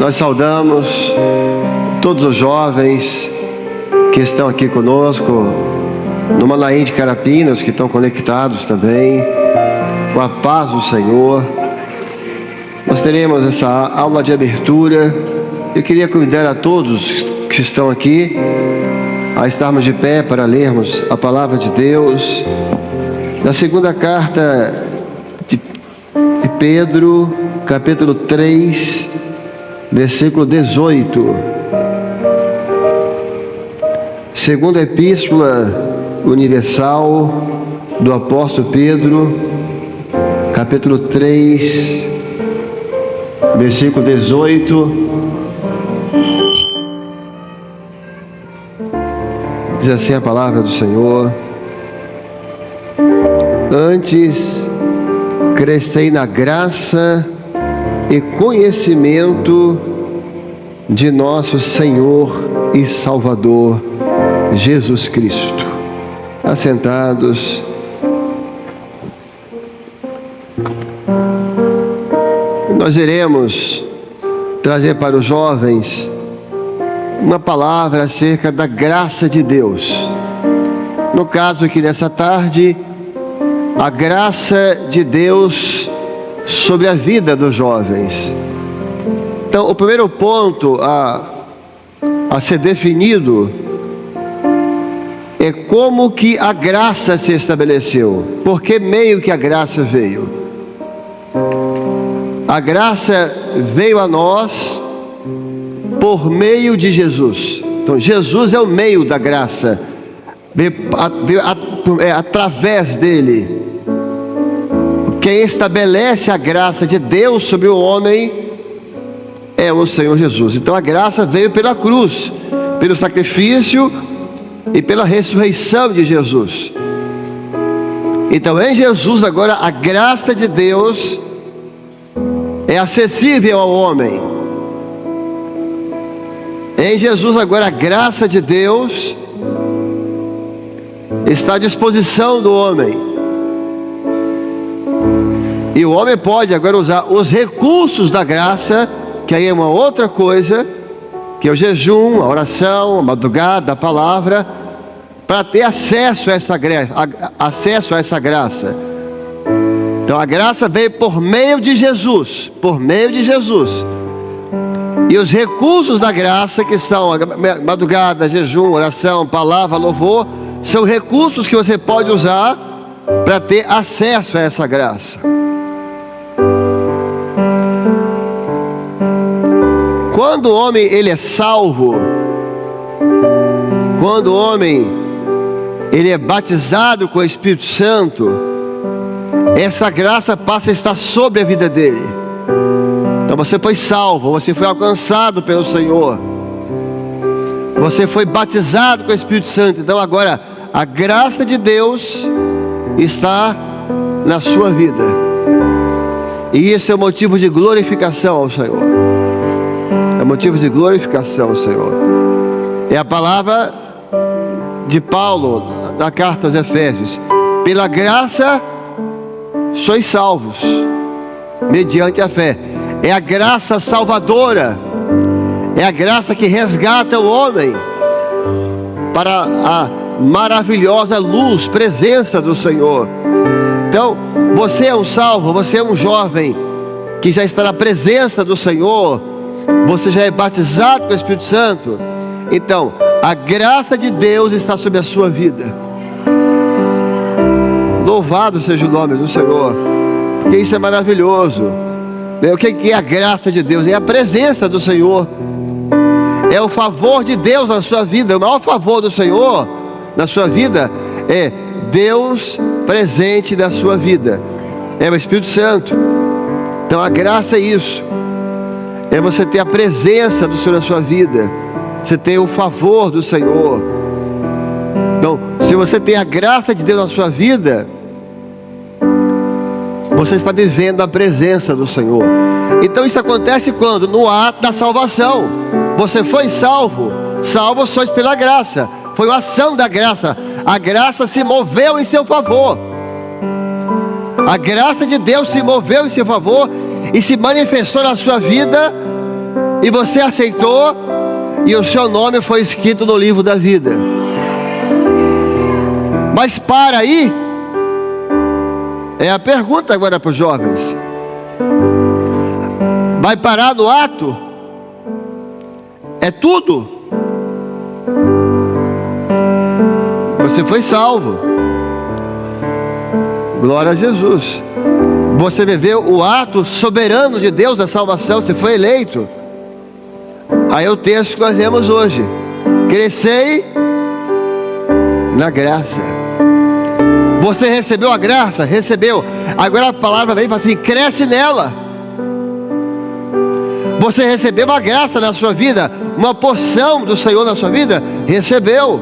Nós saudamos todos os jovens que estão aqui conosco, no Manaim de Carapinas, que estão conectados também, com a paz do Senhor. Nós teremos essa aula de abertura. Eu queria convidar a todos que estão aqui a estarmos de pé para lermos a palavra de Deus, na segunda carta de Pedro, capítulo 3, versículo 18. Segunda epístola universal do apóstolo Pedro, capítulo 3, versículo 18. Diz assim a palavra do Senhor: antes crescei na graça e conhecimento de nosso Senhor e Salvador Jesus Cristo. Assentados. Nós iremos trazer para os jovens uma palavra acerca da graça de Deus. No caso aqui nessa tarde, a graça de Deus sobre a vida dos jovens. Então, o primeiro ponto a ser definido é como que a graça se estabeleceu. Por que meio que a graça veio? A graça veio a nós por meio de Jesus. Então, Jesus é o meio da graça. Através dele. Quem estabelece a graça de Deus sobre o homem é o Senhor Jesus. Então a graça veio pela cruz, pelo sacrifício e pela ressurreição de Jesus. Então em Jesus agora a graça de Deus é acessível ao homem. Em Jesus agora a graça de Deus está à disposição do homem. E o homem pode agora usar os recursos da graça, que aí é uma outra coisa, que é o jejum, a oração, a madrugada, a palavra, para ter acesso a essa graça. Então a graça veio por meio de Jesus, E os recursos da graça, que são a madrugada, jejum, oração, palavra, louvor, são recursos que você pode usar para ter acesso a essa graça. Quando o homem ele é salvo, quando o homem ele é batizado com o Espírito Santo, essa graça passa a estar sobre a vida dele. Então você foi salvo, você foi alcançado pelo Senhor, você foi batizado com o Espírito Santo. Então agora a graça de Deus está na sua vida, e isso é motivo de glorificação ao Senhor. É motivo de glorificação ao Senhor. É a palavra de Paulo da carta aos Efésios: pela graça sois salvos mediante a fé. É a graça salvadora, é a graça que resgata o homem para a maravilhosa luz, presença do Senhor. Então, você é um salvo, você é um jovem que já está na presença do Senhor, você já é batizado com o Espírito Santo. Então, a graça de Deus está sobre a sua vida. Louvado seja o nome do Senhor, porque isso é maravilhoso. O que é a graça de Deus? É a presença do Senhor, é o favor de Deus na sua vida. O maior favor do Senhor na sua vida é Deus presente na sua vida, é o Espírito Santo. Então a graça é isso, é você ter a presença do Senhor na sua vida, você ter o favor do Senhor. Então, se você tem a graça de Deus na sua vida, você está vivendo a presença do Senhor. Então isso acontece quando? No ato da salvação. Você foi salvo, salvo sois pela graça. Foi uma ação da graça. A graça se moveu em seu favor. A graça de Deus se moveu em seu favor e se manifestou na sua vida E você aceitou, e o seu nome foi escrito no livro da vida. Mas para aí, é a pergunta agora para os jovens. Vai parar no ato? É tudo? Você foi salvo. Glória a Jesus. Você viveu o ato soberano de Deus da salvação. Você foi eleito. Aí é o texto que nós lemos hoje. Crescei na graça. Você recebeu a graça? Recebeu. Agora a palavra vem e fala assim: cresce nela. Você recebeu a graça na sua vida, uma porção do Senhor na sua vida? Recebeu.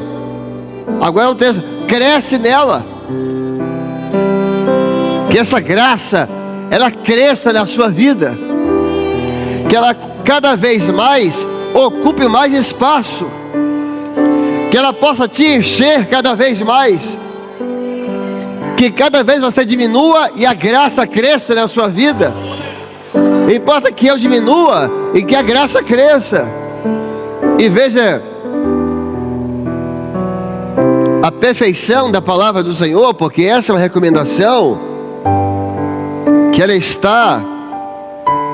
Agora o texto: cresce nela. Que essa graça, ela cresça na sua vida. Que ela cada vez mais ocupe mais espaço. Que ela possa te encher cada vez mais. Que cada vez você diminua e a graça cresça na sua vida. Importa que eu diminua e que a graça cresça. E veja a perfeição da palavra do Senhor, porque essa é uma recomendação que ela está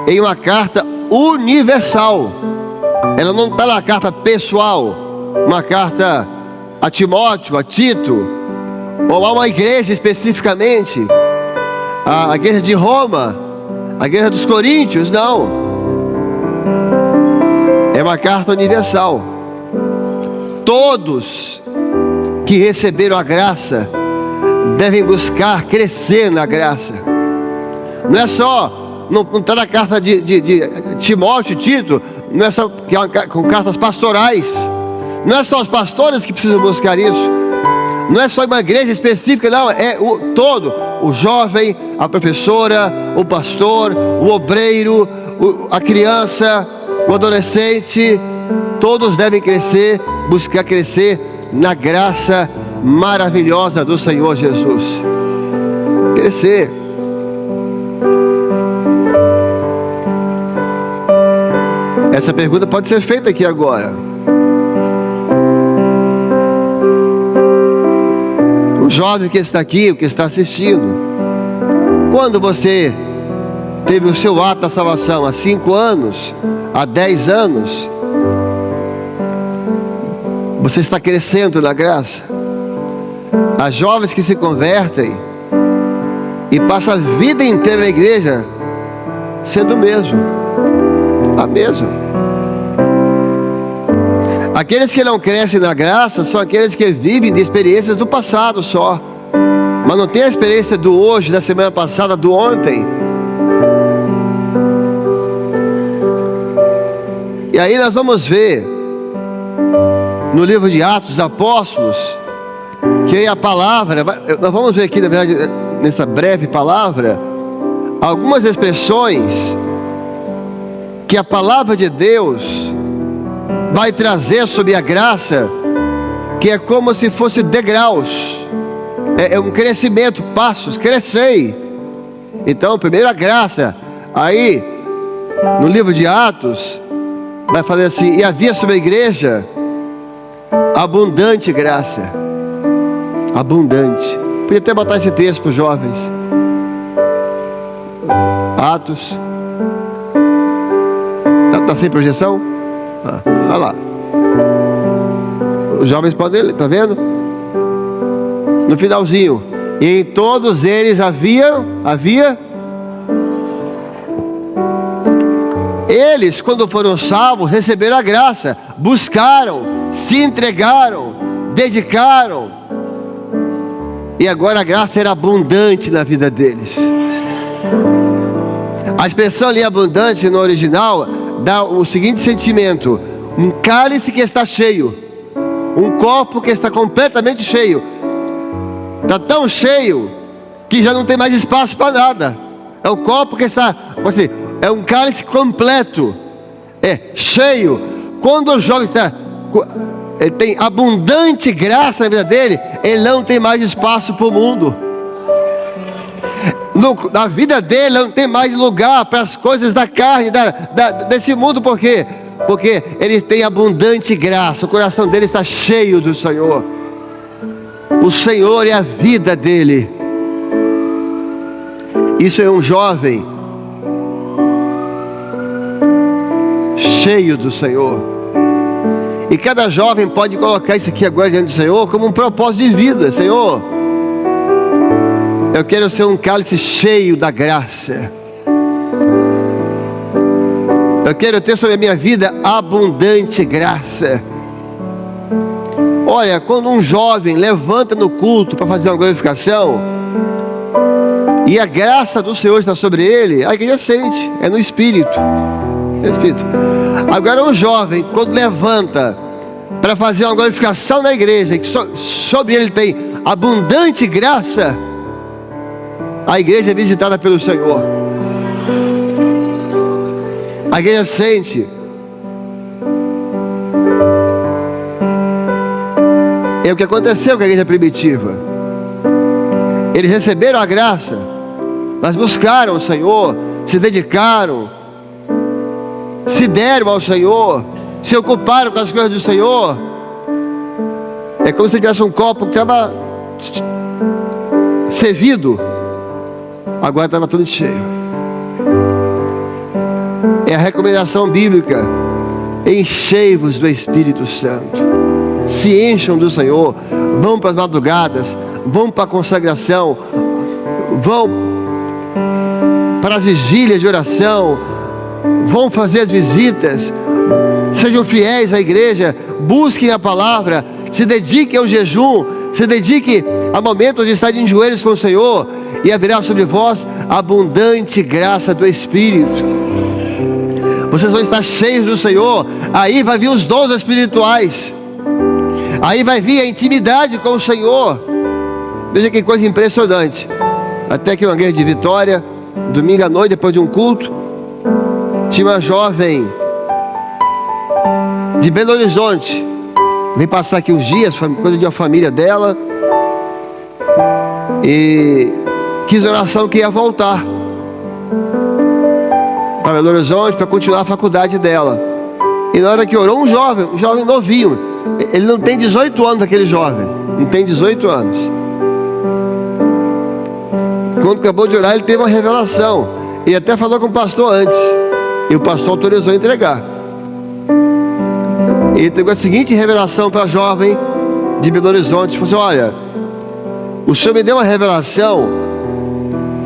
em uma carta universal. Ela não está na carta pessoal, uma carta a Timóteo, a Tito, ou a uma igreja especificamente, a igreja de Roma, a igreja dos Coríntios. Não, é uma carta universal. Todos que receberam a graça devem buscar crescer na graça. Não é só, não está na carta de Timóteo, Tito, não é só com cartas pastorais. Não é só os pastores que precisam buscar isso. Não é só uma igreja específica, não. É o todo. O jovem, a professora, o pastor, o obreiro, a criança, o adolescente. Todos devem crescer, buscar crescer na graça maravilhosa do Senhor Jesus. Crescer. Essa pergunta pode ser feita aqui agora. O jovem que está aqui, o que está assistindo, quando você teve o seu ato da salvação, há 5 anos, há 10 anos, você está crescendo na graça. As jovens que se convertem e passam a vida inteira na igreja sendo o mesmo, a mesma. Aqueles que não crescem na graça são aqueles que vivem de experiências do passado só, mas não tem a experiência do hoje, da semana passada, do ontem. E aí nós vamos ver no livro de Atos dos Apóstolos que a palavra, nós vamos ver aqui, na verdade, nessa breve palavra, algumas expressões que a palavra de Deus vai trazer sobre a graça, que é como se fosse degraus, é um crescimento, passos, crescei. Então, primeiro a graça, aí no livro de Atos vai fazer assim: e havia sobre a igreja abundante graça. Abundante. Podia até botar esse texto para os jovens. Atos. Está sem projeção? Olha lá. Os jovens podem ler, está vendo? No finalzinho: e em todos eles havia. Eles, quando foram salvos, receberam a graça, buscaram, se entregaram, dedicaram, e agora a graça era abundante na vida deles. A expressão ali abundante no original dá o seguinte sentimento: um cálice que está cheio, um copo que está completamente cheio. Está tão cheio que já não tem mais espaço para nada. É o copo que está, assim, é um cálice completo, é cheio. Quando o jovem está, ele tem abundante graça na vida dele, ele não tem mais espaço para o mundo. Na vida dele não tem mais lugar para as coisas da carne, desse mundo. Por quê? porque ele tem abundante graça, o coração dele está cheio do Senhor. O Senhor é a vida dele. Isso é um jovem cheio do Senhor. E cada jovem pode colocar isso aqui agora diante do Senhor como um propósito de vida. Senhor, eu quero ser um cálice cheio da graça. Eu quero ter sobre a minha vida abundante graça. Olha, quando um jovem levanta no culto para fazer uma glorificação, e a graça do Senhor está sobre ele, a igreja sente, é no Espírito. É no Espírito. Agora um jovem, quando levanta para fazer uma glorificação na igreja, que sobre ele tem abundante graça, a igreja é visitada pelo Senhor. A igreja sente. É o que aconteceu com a igreja primitiva. Eles receberam a graça, mas buscaram o Senhor, se dedicaram, se deram ao Senhor, se ocuparam com as coisas do Senhor. É como se tivesse um copo que estava servido, agora estava tudo cheio. É a recomendação bíblica: enchei-vos do Espírito Santo. Se encham do Senhor, vão para as madrugadas, vão para a consagração, vão para as vigílias de oração, vão fazer as visitas, sejam fiéis à igreja, busquem a palavra, se dediquem ao jejum, se dediquem a momentos de estar em joelhos com o Senhor, e haverá sobre vós abundante graça do Espírito. Vocês vão estar cheios do Senhor, aí vai vir os dons espirituais, aí vai vir a intimidade com o Senhor. Veja que coisa impressionante. Até que uma igreja de Vitória, domingo à noite, depois de um culto, tinha uma jovem de Belo Horizonte, vem passar aqui uns dias, coisa de uma família dela, e quis oração que ia voltar para Belo Horizonte para continuar a faculdade dela. E na hora que orou, um jovem novinho, ele não tem 18 anos, aquele jovem, não tem 18 anos. Quando acabou de orar, ele teve uma revelação, e até falou com o pastor antes, e o pastor autorizou a entregar. Ele teve a seguinte revelação para a jovem de Belo Horizonte: falou assim: olha, o Senhor me deu uma revelação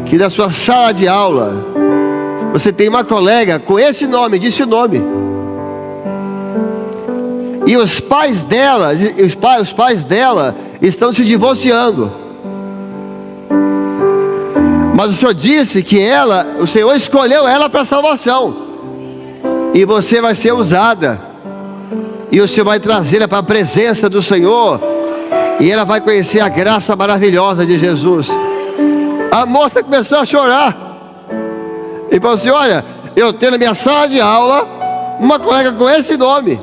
que na sua sala de aula você tem uma colega com esse nome, disse o nome, e os pais dela estão se divorciando, mas o Senhor disse que o Senhor escolheu ela para a salvação, e você vai ser usada, e o Senhor vai trazê-la para a presença do Senhor, e ela vai conhecer a graça maravilhosa de Jesus. A moça começou a chorar e falou assim: olha, eu tenho na minha sala de aula uma colega com esse nome,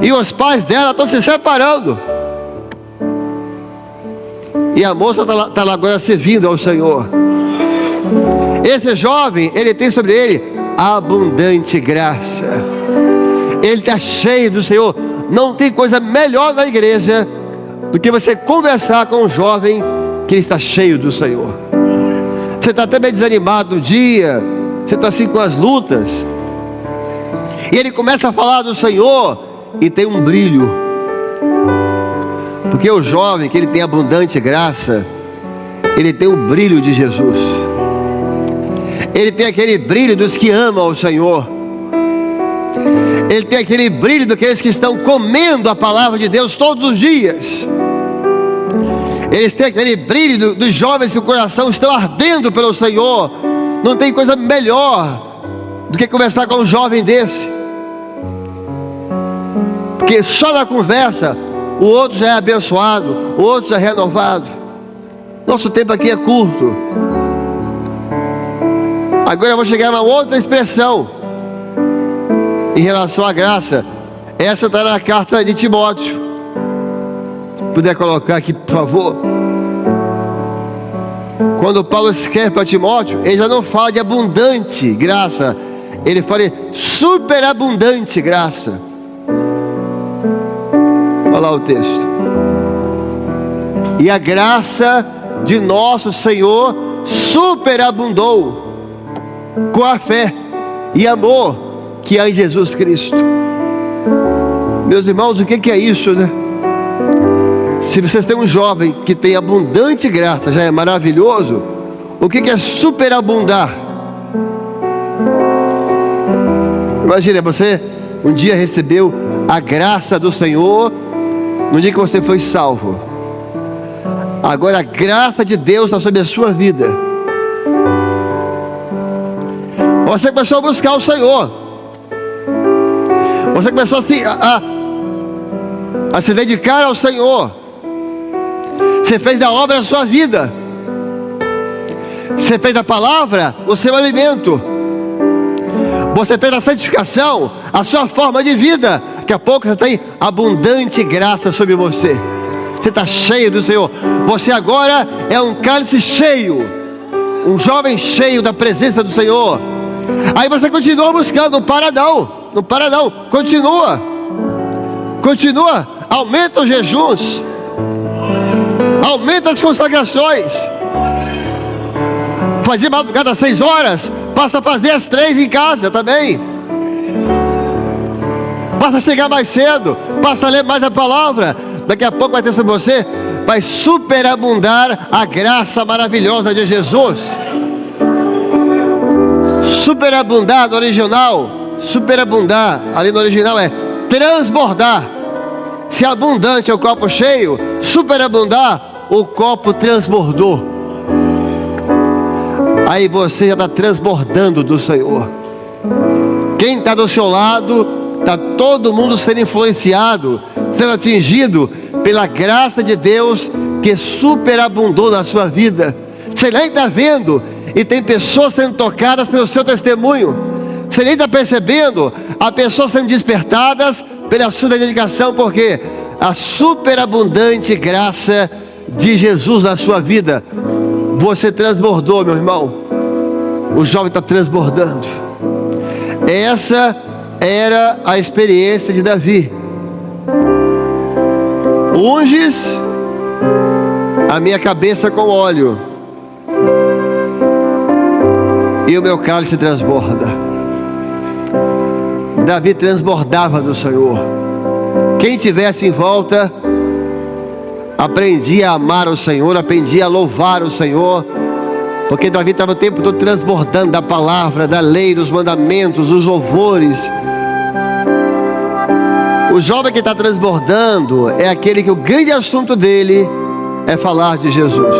e os pais dela estão se separando, e a moça está lá agora servindo ao Senhor. Esse jovem, ele tem sobre ele abundante graça, ele está cheio do Senhor. Não tem coisa melhor na igreja do que você conversar com um jovem que está cheio do Senhor. Você está até meio desanimado no dia, você está assim com as lutas, e ele começa a falar do Senhor e tem um brilho, porque o jovem que ele tem abundante graça, ele tem o brilho de Jesus, ele tem aquele brilho dos que amam o Senhor, ele tem aquele brilho daqueles que estão comendo a palavra de Deus todos os dias. Eles têm aquele brilho dos jovens que o coração estão ardendo pelo Senhor. Não tem coisa melhor do que conversar com um jovem desse, porque só na conversa o outro já é abençoado, o outro já é renovado. Nosso tempo aqui é curto. Agora eu vou chegar a uma outra expressão em relação à graça. Essa está na carta de Timóteo. Se puder colocar aqui, por favor. Quando Paulo escreve para Timóteo, ele já não fala de abundante graça, ele fala superabundante graça. Olha lá o texto. E a graça de nosso Senhor superabundou com a fé e amor que há em Jesus Cristo. Meus irmãos, o que é isso, né? Se vocês têm um jovem que tem abundante graça, já é maravilhoso. O que é superabundar? Imagina, você um dia recebeu a graça do Senhor, no dia que você foi salvo. Agora a graça de Deus está sobre a sua vida. Você começou a buscar o Senhor. Você começou a se dedicar ao Senhor. Você fez da obra a sua vida. Você fez da palavra o seu alimento. Você fez da santificação a sua forma de vida. Daqui a pouco você tem abundante graça sobre você. Você está cheio do Senhor. Você agora é um cálice cheio, um jovem cheio da presença do Senhor. Aí você continua buscando, não para não, continua, aumenta os jejuns, aumenta as consagrações. Fazer madrugada às 6 horas, passa a fazer às 3 em casa também. Passa a chegar mais cedo, passa a ler mais a palavra. Daqui a pouco vai ter sobre você, vai superabundar a graça maravilhosa de Jesus. Superabundar no original, superabundar ali no original é transbordar. Se abundante é o copo cheio, superabundar, o copo transbordou. Aí você já está transbordando do Senhor. Quem está do seu lado, está todo mundo sendo influenciado, sendo atingido pela graça de Deus que superabundou na sua vida. Você nem está vendo, e tem pessoas sendo tocadas pelo seu testemunho. Você nem está percebendo, há pessoas sendo despertadas pela sua dedicação, porque a superabundante graça de Jesus na sua vida. Você transbordou, meu irmão. O jovem está transbordando. Essa era a experiência de Davi. Unges a minha cabeça com óleo, e o meu cálice transborda. Davi transbordava do Senhor. Quem tivesse em volta aprendia a amar o Senhor, aprendia a louvar o Senhor, porque Davi estava o tempo todo transbordando da palavra, da lei, dos mandamentos, dos louvores. O jovem que está transbordando é aquele que o grande assunto dele é falar de Jesus.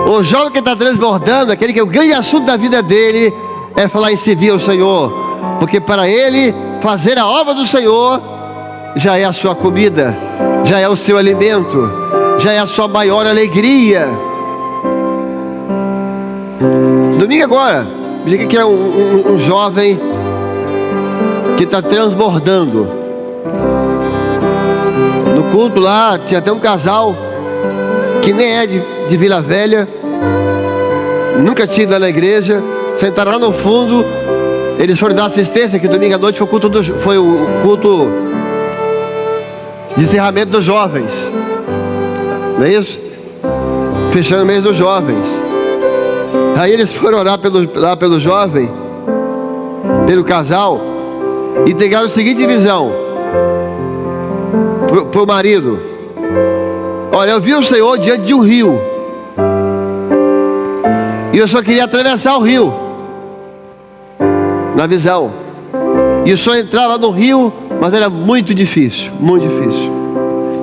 O jovem que está transbordando é aquele que o grande assunto da vida dele é falar em servir ao Senhor, porque para ele fazer a obra do Senhor já é a sua comida, já é o seu alimento, já é a sua maior alegria. Domingo agora, me diga que é um jovem que está transbordando. No culto lá, tinha até um casal que nem é de Vila Velha, nunca tinha ido lá na igreja, sentaram lá no fundo. Eles foram dar assistência, que domingo à noite foi o culto de encerramento dos jovens, não é isso? Fechando o mês dos jovens. Aí eles foram orar lá pelo jovem, pelo casal, e entregaram a seguinte visão para o marido: olha, eu vi o Senhor diante de um rio, e eu só queria atravessar o rio, na visão, e o Senhor entrava no rio, mas era muito difícil, muito difícil.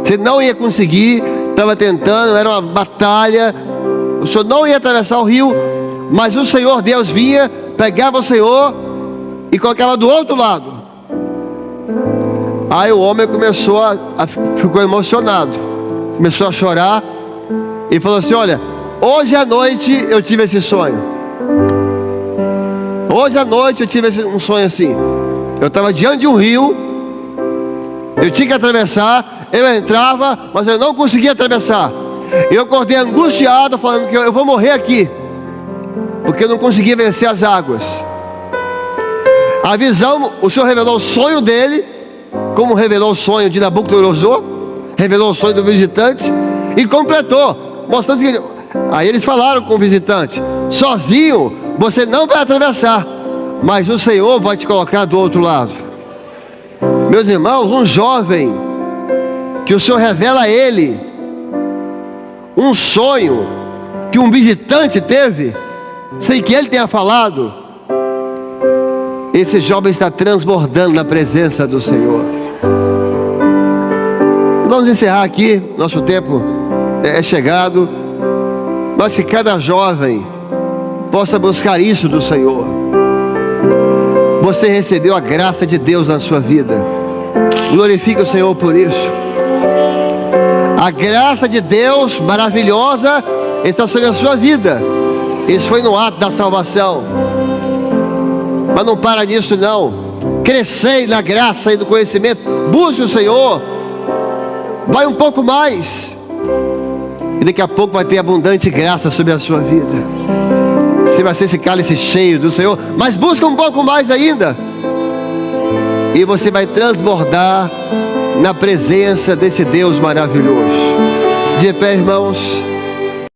Você não ia conseguir, estava tentando, era uma batalha. O Senhor não ia atravessar o rio, mas o Senhor Deus vinha, pegava o Senhor e colocava do outro lado. Aí o homem começou ficou emocionado, começou a chorar e falou assim: olha, hoje à noite eu tive esse sonho. Hoje à noite eu tive um sonho assim. Eu estava diante de um rio, eu tinha que atravessar, eu entrava, mas eu não conseguia atravessar. Eu acordei angustiado, falando que eu vou morrer aqui, porque eu não conseguia vencer as águas. A visão, o Senhor revelou o sonho dele, como revelou o sonho de Nabucodonosor, revelou o sonho do visitante e completou, mostrando o seguinte. Aí eles falaram com o visitante: sozinho você não vai atravessar, mas o Senhor vai te colocar do outro lado. Meus irmãos, um jovem que o Senhor revela a ele um sonho que um visitante teve, sem que ele tenha falado, esse jovem está transbordando na presença do Senhor. Vamos encerrar aqui, nosso tempo é chegado, mas que cada jovem possa buscar isso do Senhor. Você recebeu a graça de Deus na sua vida, glorifique o Senhor por isso. A graça de Deus maravilhosa está sobre a sua vida. Isso foi no ato da salvação. Mas não para nisso não. Crescei na graça e no conhecimento. Busque o Senhor. Vai um pouco mais. E daqui a pouco vai ter abundante graça sobre a sua vida. Você vai ser esse cálice cheio do Senhor. Mas busca um pouco mais ainda. E você vai transbordar na presença desse Deus maravilhoso. De pé, irmãos.